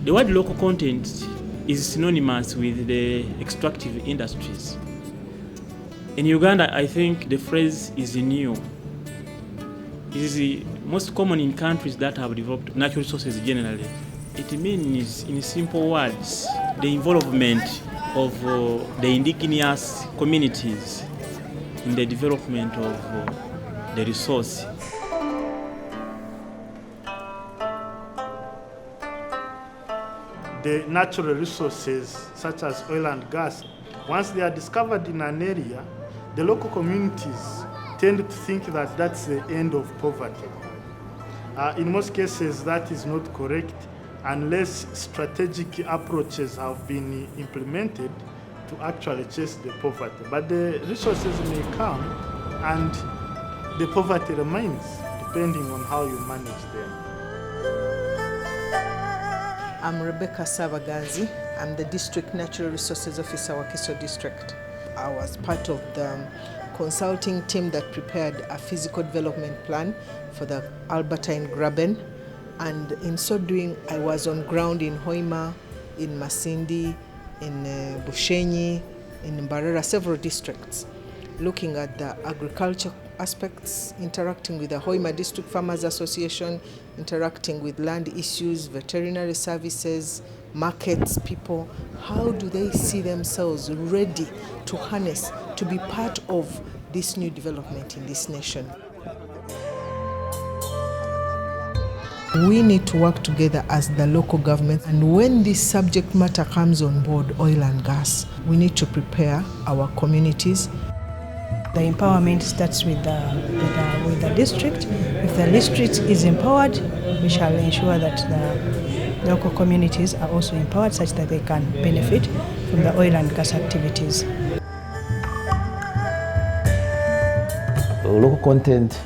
The word local content is synonymous with the extractive industries. In Uganda, I think the phrase is new. It is most common in countries that have developed natural resources generally. It means, in simple words, the involvement of the indigenous communities in the development of the resource. The natural resources such as oil and gas, once they are discovered in an area, the local communities tend to think that that's the end of poverty. In most cases, that is not correct unless strategic approaches have been implemented to actually chase the poverty. But the resources may come and the poverty remains, depending on how you manage them. I'm Rebecca Savagazi. I'm the District Natural Resources Officer, Wakiso District. I was part of the consulting team that prepared a physical development plan for the Albertine Graben. And in so doing, I was on ground in Hoima, in Masindi, in Bushenyi, in Mbarara, several districts, looking at the agriculture aspects, interacting with the Hoima District Farmers Association, interacting with land issues, veterinary services, markets, people. How do they see themselves ready to harness, to be part of this new development in this nation? We need to work together as the local government, and when this subject matter comes on board, oil and gas, we need to prepare our communities. The empowerment starts with the district. If the district is empowered, we shall ensure that the local communities are also empowered such that they can benefit from the oil and gas activities. Local content,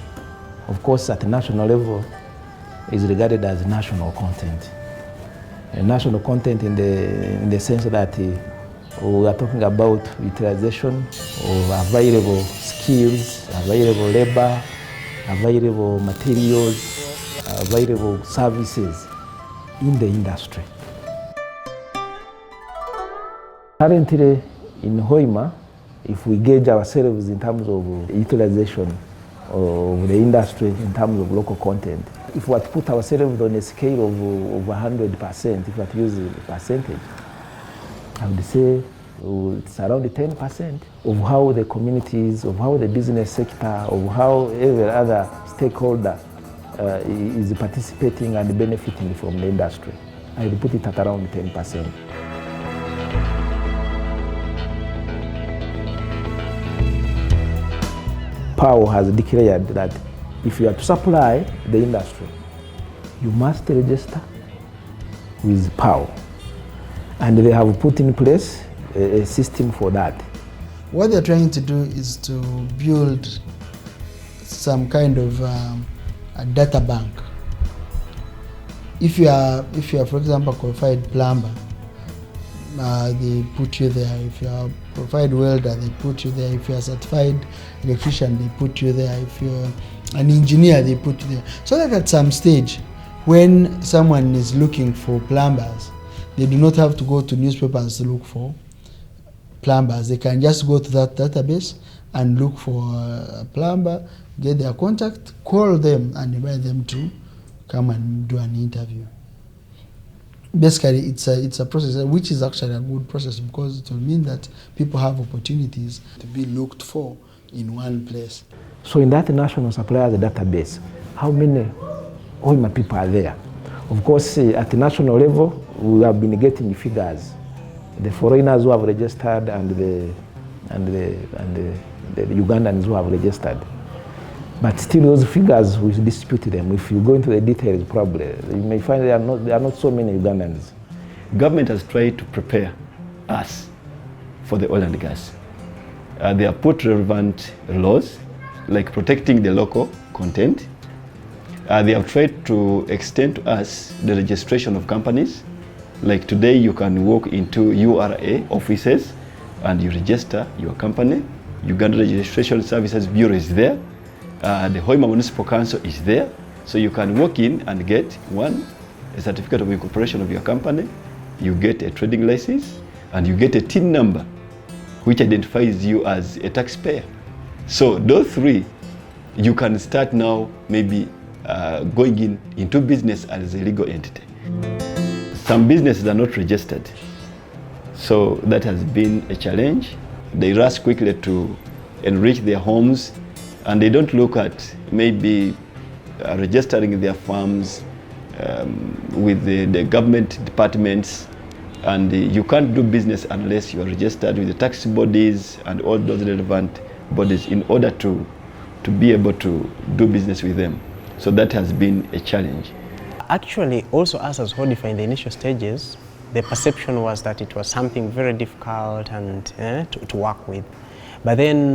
of course, at the national level, is regarded as national content. National content in the sense that we are talking about utilization of available skills, available labor, available materials, available services in the industry. Currently in Hoima, if we gauge ourselves in terms of utilization of the industry in terms of local content, if we were to put ourselves on a scale of 100%, if we were to use a percentage, I would say it's around 10% of how the communities, of how the business sector, of how every other stakeholder is participating and benefiting from the industry. I would put it at around 10%. PAO has declared that if you are to supply the industry, you must register with PAO. And they have put in place a system for that. What they're trying to do is to build some kind of a data bank. If you are, for example, a qualified plumber, they put you there. If you are a qualified welder, they put you there. If you are a certified electrician, they put you there. If you're an engineer, they put you there. So that at some stage, when someone is looking for plumbers, they do not have to go to newspapers to look for plumbers. They can just go to that database and look for a plumber, get their contact, call them and invite them to come and do an interview. Basically, it's a process which is actually a good process because it will mean that people have opportunities to be looked for in one place. So in that national suppliers database, how many Hoima people are there? Of course, at the national level, we have been getting figures. The foreigners who have registered and the Ugandans who have registered. But still those figures, we dispute them. If you go into the details, probably, you may find there are not so many Ugandans. Government has tried to prepare us for the oil and gas. They have put relevant laws, like protecting the local content. They have tried to extend to us the registration of companies. Like today, you can walk into URA offices and you register your company. Uganda Registration Services Bureau is there. The Hoima Municipal Council is there. So you can walk in and get one a certificate of incorporation of your company, you get a trading license, and you get a TIN number, which identifies you as a taxpayer. So those three, you can start now maybe going into business as a legal entity. Some businesses are not registered, so that has been a challenge. They rush quickly to enrich their homes, and they don't look at maybe registering their farms with the government departments, and you can't do business unless you are registered with the tax bodies and all those relevant bodies in order to be able to do business with them. So that has been a challenge. Actually, also us as HODIFA in the initial stages, the perception was that it was something very difficult and to work with. But then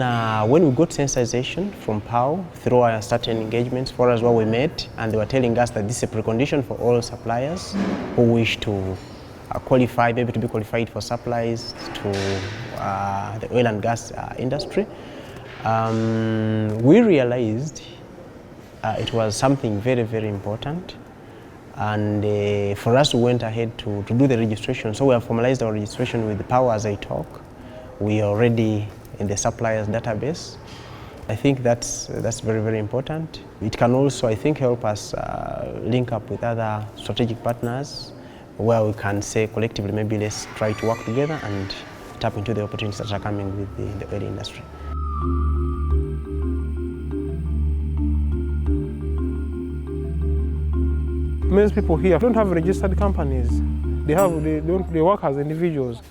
when we got sensitization from PAO through our certain engagements, for us what we met, and they were telling us that this is a precondition for all suppliers who wish to qualify, maybe to be qualified for supplies to the oil and gas industry. We realized it was something very, very important. And for us, we went ahead to do the registration. So we have formalized our registration with the PAO as I talk. We are already in the suppliers database. I think that's very, very important. It can also, I think, help us link up with other strategic partners where we can say collectively, maybe let's try to work together and tap into the opportunities that are coming with the oil industry. Most people here don't have registered companies. They work as individuals.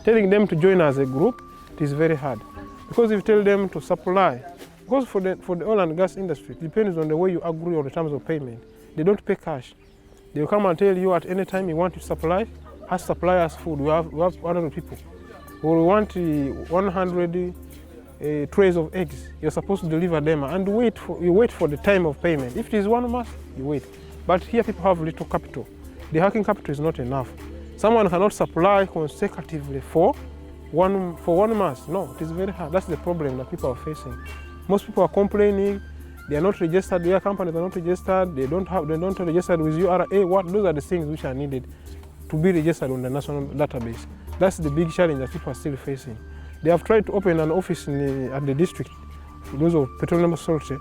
Telling them to join as a group, it is very hard. Because if you tell them to supply, because for the oil and gas industry, it depends on the way you agree on the terms of payment. They don't pay cash. They will come and tell you at any time you want to supply, has suppliers food. We have 100 people. We want 100 trays of eggs. You're supposed to deliver them and you wait for the time of payment. If it is 1 month, you wait. But here people have little capital. The working capital is not enough. Someone cannot supply consecutively for one month. No, it is very hard. That's the problem that people are facing. Most people are complaining. They are not registered. Their companies are not registered. They don't register with URA. Those are the things which are needed to be registered on the national database. That's the big challenge that people are still facing. They have tried to open an office at the district, those of petroleum authority,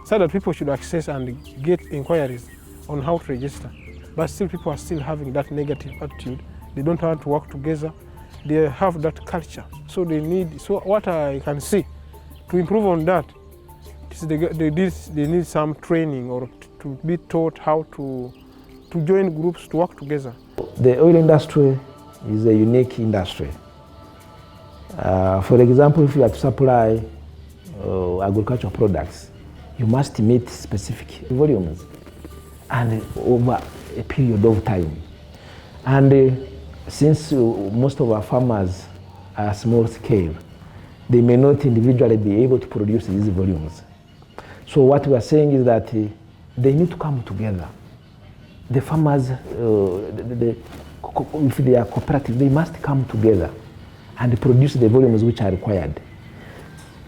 so that people should access and get inquiries on how to register. But still people are still having that negative attitude. They don't want to work together. They have that culture. So what I can see to improve on that is they need some training or to be taught how to join groups to work together. The oil industry is a unique industry. For example, if you are to supply agricultural products, you must meet specific volumes and over a period of time. And since most of our farmers are small scale, they may not individually be able to produce these volumes. So what we are saying is that they need to come together. The farmers, if they are cooperative, they must come together and produce the volumes which are required.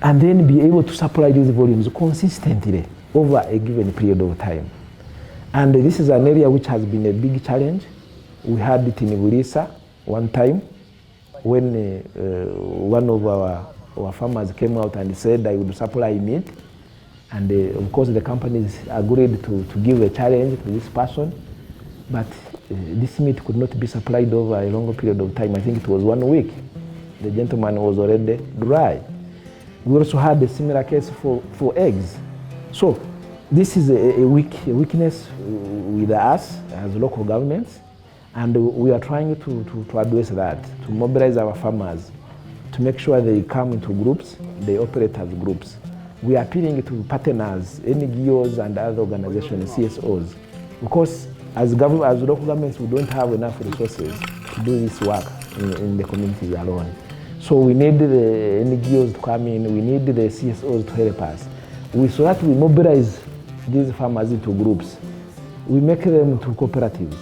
And then be able to supply these volumes consistently over a given period of time. And this is an area which has been a big challenge. We had it in Bulisa one time when one of our farmers came out and said I would supply meat. And of course the companies agreed to give a challenge to this person. But this meat could not be supplied over a longer period of time. I think it was 1 week. The gentleman was already dry. We also had a similar case for eggs. So this is a weakness with us as local governments, and we are trying to address that, to mobilize our farmers, to make sure they come into groups, they operate as groups. We are appealing to partners, NGOs and other organizations, CSOs, because as local governments, we don't have enough resources to do this work in the communities alone. So we need the NGOs to come in, we need the CSOs to help us. So that we mobilize these farmers into groups. We make them into cooperatives,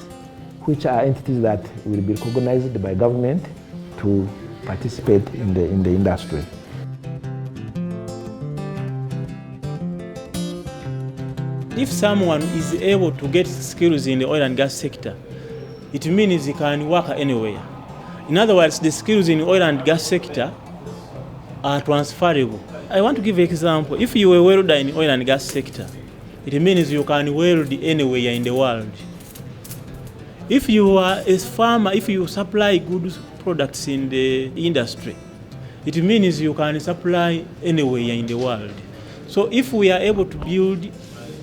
which are entities that will be recognized by government to participate in the industry. If someone is able to get skills in the oil and gas sector, it means he can work anywhere. In other words, the skills in the oil and gas sector are transferable. I want to give an example. If you are a welder in the oil and gas sector, it means you can weld anywhere in the world. If you are a farmer, if you supply good products in the industry, it means you can supply anywhere in the world. So if we are able to build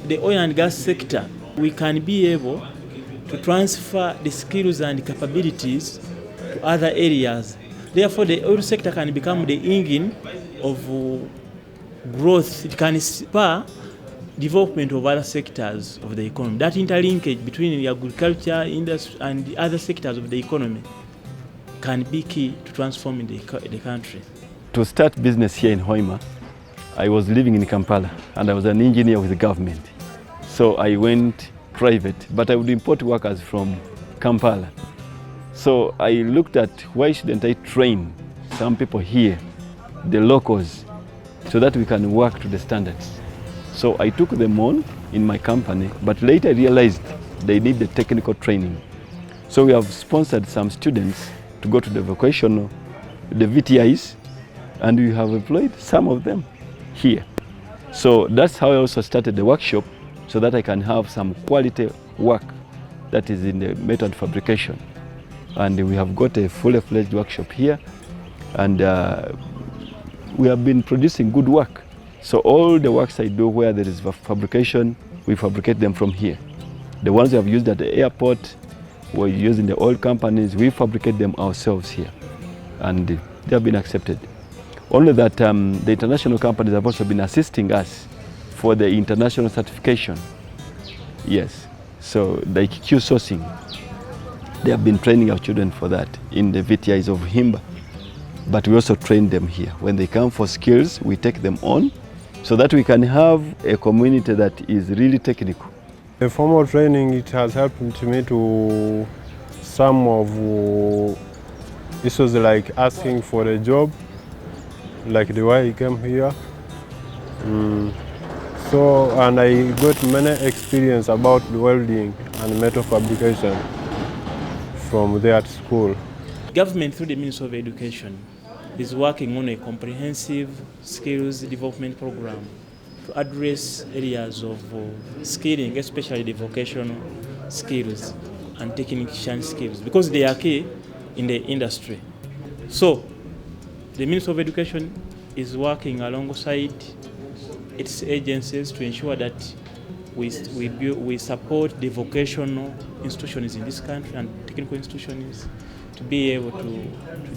the oil and gas sector, we can be able to transfer the skills and capabilities to other areas. Therefore, the oil sector can become the engine of growth. It can spur development of other sectors of the economy. That interlinkage between the agriculture, industry, and the other sectors of the economy can be key to transforming the country. To start business here in Hoima, I was living in Kampala and I was an engineer with the government. So I went private, but I would import workers from Kampala. So I looked at why shouldn't I train some people here, the locals, so that we can work to the standards. So I took them on in my company, but later I realized they need the technical training. So we have sponsored some students to go to the vocational, the VTIs, and we have employed some of them here. So that's how I also started the workshop, so that I can have some quality work that is in the method fabrication. And we have got a fully fledged workshop here, and we have been producing good work. So all the works I do where there is fabrication, we fabricate them from here. The ones we have used at the airport, we're using the oil companies, we fabricate them ourselves here. And they have been accepted. Only that the international companies have also been assisting us for the international certification. Yes, so like Q sourcing, they have been training our children for that in the VTIs of Himba. But we also train them here. When they come for skills, we take them on so that we can have a community that is really technical. The formal training, it has helped me to some of issues like asking for a job, like the way I came here. So, and I got many experience about welding and metal fabrication from there at school. Government, through the Ministry of Education, is working on a comprehensive skills development program to address areas of skilling, especially the vocational skills and technician skills, because they are key in the industry. So, the Ministry of Education is working alongside its agencies to ensure that we support the vocational institutions in this country and technical institutions to be able to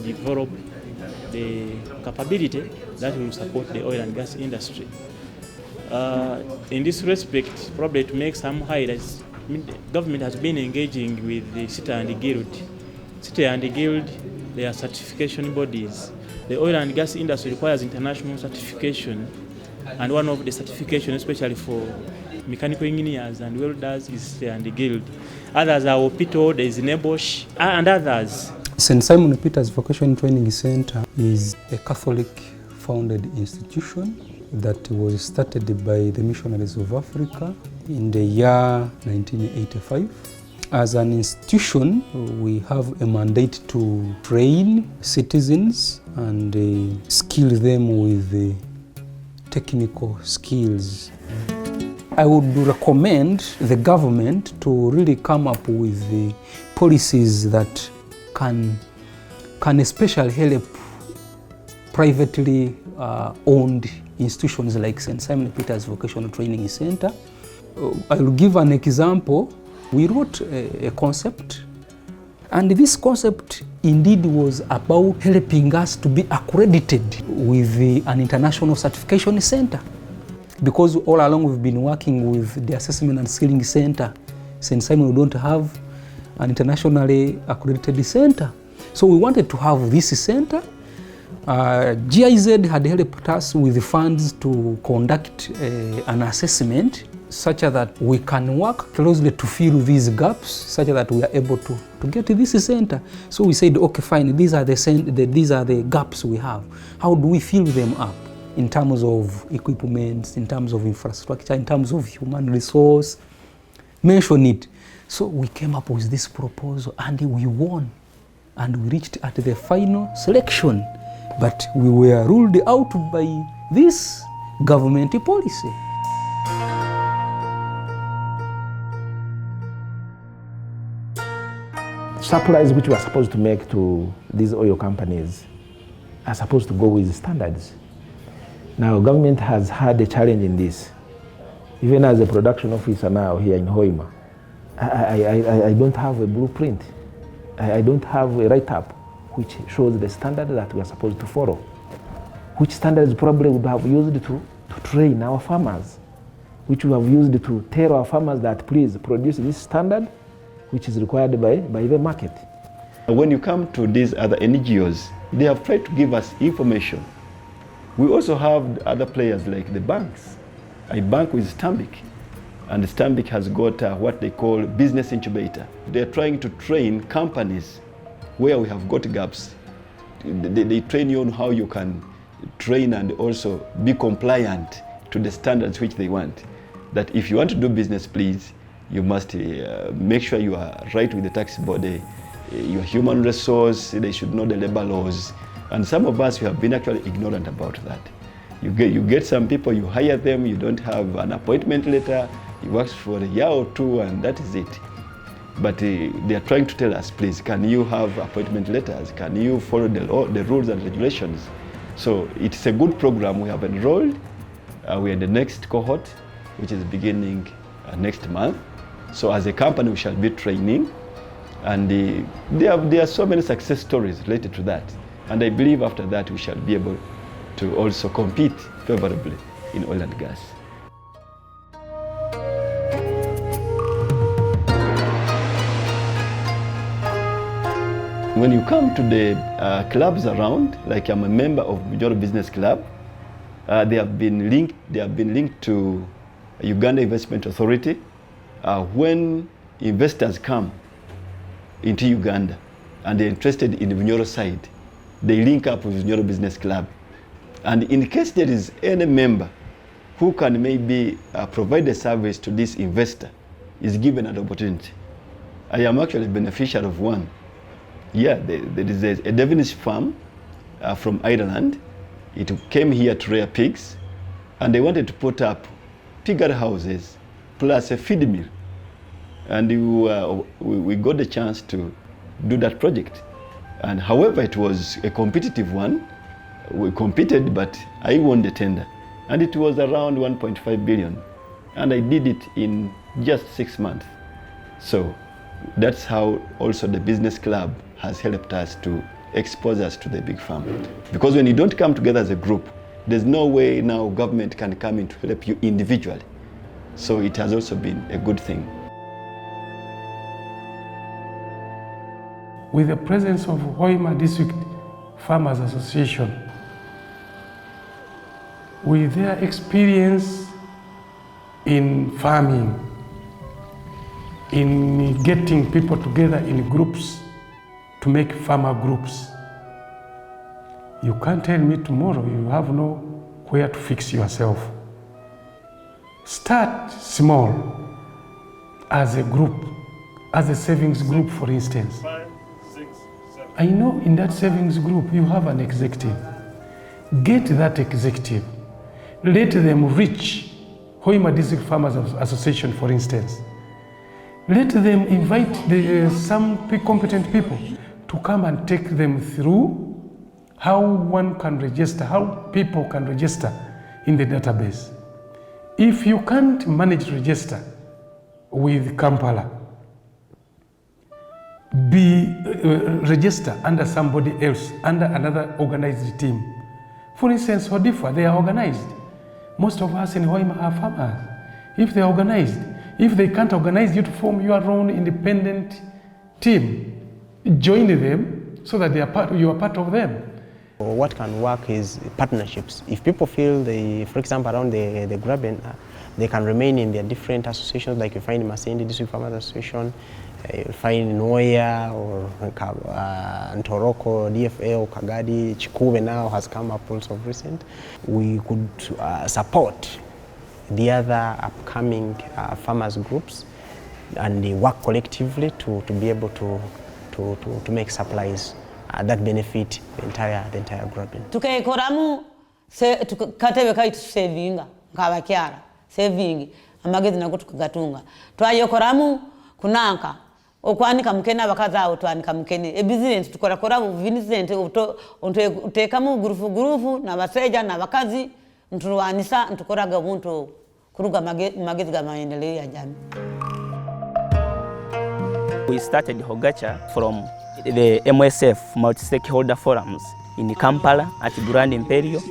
develop the capability that will support the oil and gas industry. In this respect, probably to make some highlights, the government has been engaging with the CITA and the Guild. CITA and the Guild, they are certification bodies. The oil and gas industry requires international certification, and one of the certifications, especially for mechanical engineers and welders, is CITA and the Guild. Others are OPITO, there is NEBOSH, and others. St. Simon Peter's Vocational Training Center is a Catholic-founded institution that was started by the missionaries of Africa in the year 1985. As an institution, we have a mandate to train citizens and skill them with technical skills. I would recommend the government to really come up with the policies that can especially help privately owned institutions like St. Simon Peter's Vocational Training Center. I will give an example. We wrote a concept, and this concept indeed was about helping us to be accredited with an international certification center. Because all along we've been working with the Assessment and Skilling Center, St. Simon, we don't have an internationally accredited center. So we wanted to have this center. GIZ had helped us with the funds to conduct an assessment such that we can work closely to fill these gaps, such that we are able to get to this center. So we said, okay, fine, these are the gaps we have. How do we fill them up? in terms of equipment, in terms of infrastructure, in terms of human resource, mention it. So we came up with this proposal and we won, and we reached at the final selection, but we were ruled out by this government policy. Supplies which we are supposed to make to these oil companies are supposed to go with standards. Now, government has had a challenge in this. Even as a production officer now here in Hoima, I don't have a blueprint. I don't have a write-up which shows the standard that we are supposed to follow. Which standards probably would have used to train our farmers, which we have used to tell our farmers that please produce this standard which is required by the market. When you come to these other NGOs, they have tried to give us information. We also have other players like the banks. I bank with Stanbic, and Stanbic has got what they call business incubator. They're trying to train companies where we have got gaps. They train you on how you can train and also be compliant to the standards which they want. That if you want to do business, please, you must make sure you are right with the tax body, your human resource, they should know the labor laws. And some of us, we have been actually ignorant about that. You get some people, you hire them, you don't have an appointment letter, he works for a year or two, and that is it. But they are trying to tell us, please, can you have appointment letters? Can you follow the rules and regulations? So it's a good program we have enrolled. We're in the next cohort, which is beginning next month. So as a company, we shall be training. And there are so many success stories related to that. And I believe after that, we shall be able to also compete favorably in oil and gas. When you come to the clubs around, like I'm a member of Major Business Club, they have been linked to Uganda Investment Authority. When investors come into Uganda and they're interested in the Bunyoro side, they link up with Bunyoro Business Club. And in case there is any member who can maybe provide a service to this investor, is given an opportunity. I am actually a beneficiary of one. Yeah, there is a Devonish farm from Ireland. It came here to rear pigs, and they wanted to put up piggery houses plus a feed mill. And we got the chance to do that project. And however, it was a competitive one. We competed, but I won the tender. And it was around 1.5 billion. And I did it in just 6 months. So that's how also the business club has helped us to expose us to the big farm. Because when you don't come together as a group, there's no way now government can come in to help you individually. So it has also been a good thing. With the presence of Hoima District Farmers Association, with their experience in farming, in getting people together in groups to make farmer groups, you can't tell me tomorrow you have nowhere to fix yourself. Start small as a group, as a savings group, for instance. 5, 6, 7. I know in that savings group you have an executive. Get that executive. Let them reach Hoima District Farmers Association, for instance. Let them invite some competent people to come and take them through how one can register, how people can register in the database. If you can't manage register with Kampala, register under somebody else, under another organized team. For instance, Hodifa, they are organized. Most of us in Hoima are farmers. If they are organized, if they can't organize you to form your own independent team, join them so that you are part of them. What can work is partnerships. If people feel, for example, around the Graben, They can remain in their different associations, like you find in Masindi District Farmers Association, you'll find in Noya or Ntoroko, DFA or Kagadi. Chikuve now has come up also of recent. We could support the other upcoming farmers groups and they work collectively to be able to make supplies that benefit the entire group. Tukaikoramu katebe kaitu savinga kabakyara saving amagezi nago tukagatunga twayokoramu kunanka okwanika mukena bakaza twanika mukene business tukorakora business utekamu gurufu na baseja na bakazi nturwanisa ntukoraga buntu kuruga magezi ga maendeleo ya jamii. We started Hogacha from the MSF multi-stakeholder forums in Kampala at Grand Imperial.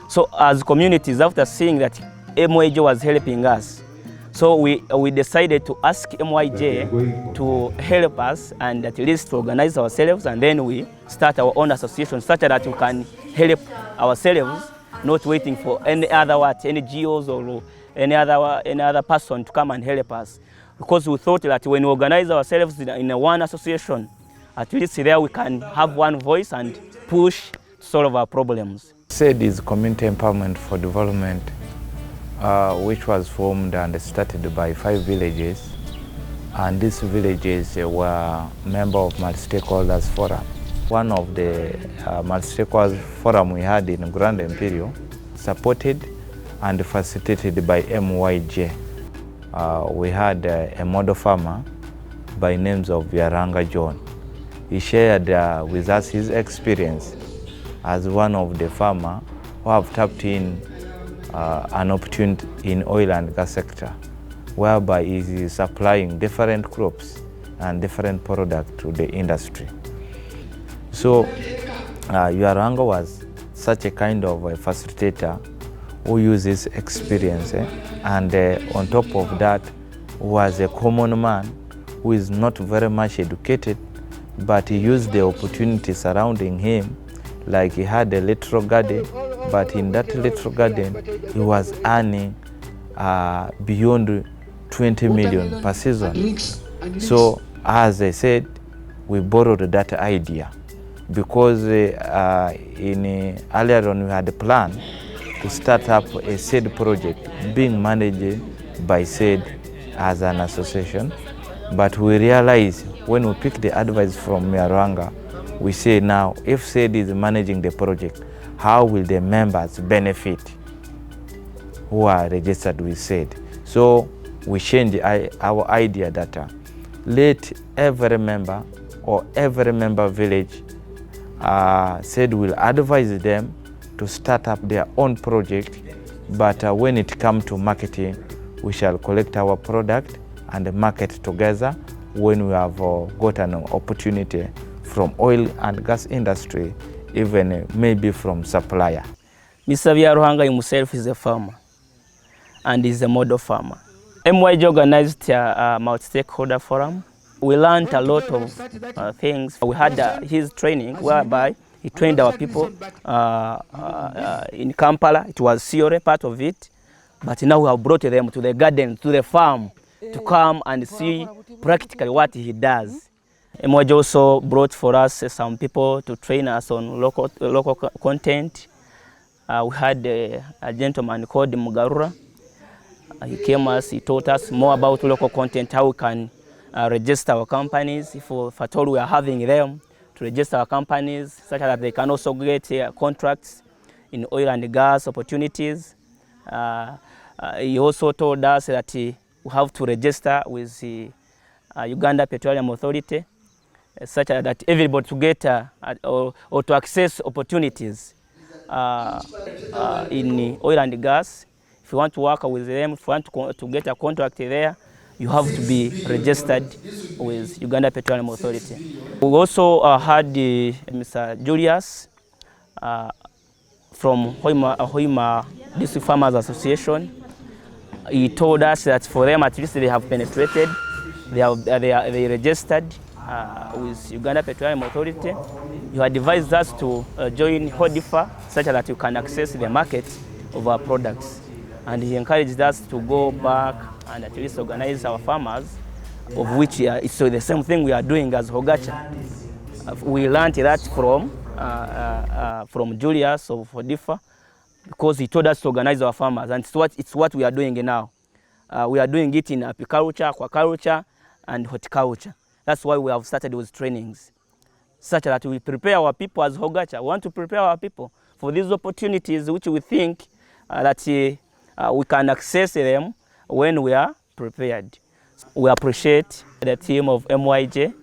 So as communities, after seeing that MYJ was helping us, so we decided to ask MYJ to help us and at least to organize ourselves, and then we start our own association such that we can help ourselves, not waiting for any other NGOs or any other person to come and help us. Because we thought that when we organize ourselves in one association, at least there we can have one voice and push to solve our problems. SAID is Community Empowerment for Development, which was formed and started by 5 villages. And these villages were members of multi-stakeholders forum. One of the multi-stakeholders forum we had in Grand Imperial, supported and facilitated by MYJ. We had a model farmer by names of Yaranga John. He shared with us his experience as one of the farmers who have tapped in an opportunity in oil and gas sector, whereby he is supplying different crops and different products to the industry. So Yaranga was such a kind of a facilitator who uses experience, and on top of that was a common man who is not very much educated, but he used the opportunity surrounding him, like he had a little garden, but in that little garden he was earning beyond 20 million per season. So as I said, we borrowed that idea because earlier on we had a plan to start up a SAID project being managed by SAID as an association. But we realized when we picked the advice from Yaranga, we say now, if SAID is managing the project, how will the members benefit who are registered with SAID? So we changed our idea that let every member or every member village, SAID will advise them to start up their own project, but when it comes to marketing, we shall collect our product and market together when we have got an opportunity from oil and gas industry, even maybe from supplier. Mr. Vyaruhanga himself is a farmer and is a model farmer. MYJ organized a multi-stakeholder forum. We learned a lot of things. We had his training whereby he trained our people in Kampala. It was theory, part of it. But now we have brought them to the garden, to the farm, to come and see practically what he does. MYJ also brought for us some people to train us on local content. We had a gentleman called Mugarura. He came us, he taught us more about local content, how we can register our companies, if at all we are having them, to register our companies, such that they can also get contracts in oil and gas opportunities. He also told us that we have to register with the Uganda Petroleum Authority, such that everybody to get or to access opportunities in oil and gas. If you want to work with them, if you want to get a contract there, you have to be registered with Uganda Petroleum Authority. We also had Mr. Julius from Hoima District Farmers Association. He told us that for them, at least they have penetrated, they registered with Uganda Petroleum Authority. You advised us to join HODIFA such that you can access the market of our products. and he encouraged us to go back and at least organize our farmers, of which it's the same thing we are doing as Hogacha. We learned that from Julius of Hodifa, because he told us to organize our farmers, and it's what we are doing now. We are doing it in apiculture, aquaculture, and horticulture. That's why we have started with trainings, such that we prepare our people as Hogacha. We want to prepare our people for these opportunities which we think that we can access them when we are prepared. We appreciate the team of MYJ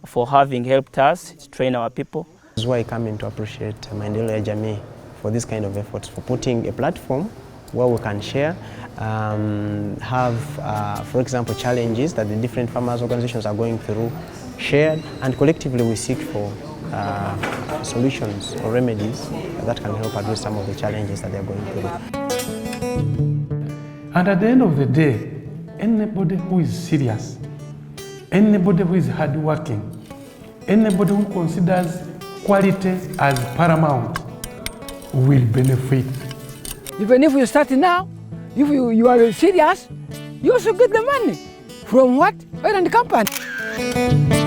for having helped us to train our people. This is why I come in to appreciate Maendeleo ya Jamii for this kind of efforts, for putting a platform where we can share, have, for example, challenges that the different farmers' organizations are going through, shared, and collectively we seek for solutions or remedies that can help address some of the challenges that they are going through. And at the end of the day, anybody who is serious, anybody who is hardworking, anybody who considers quality as paramount will benefit. Even if you start now, if you are serious, you also get the money. From what? Oil and company.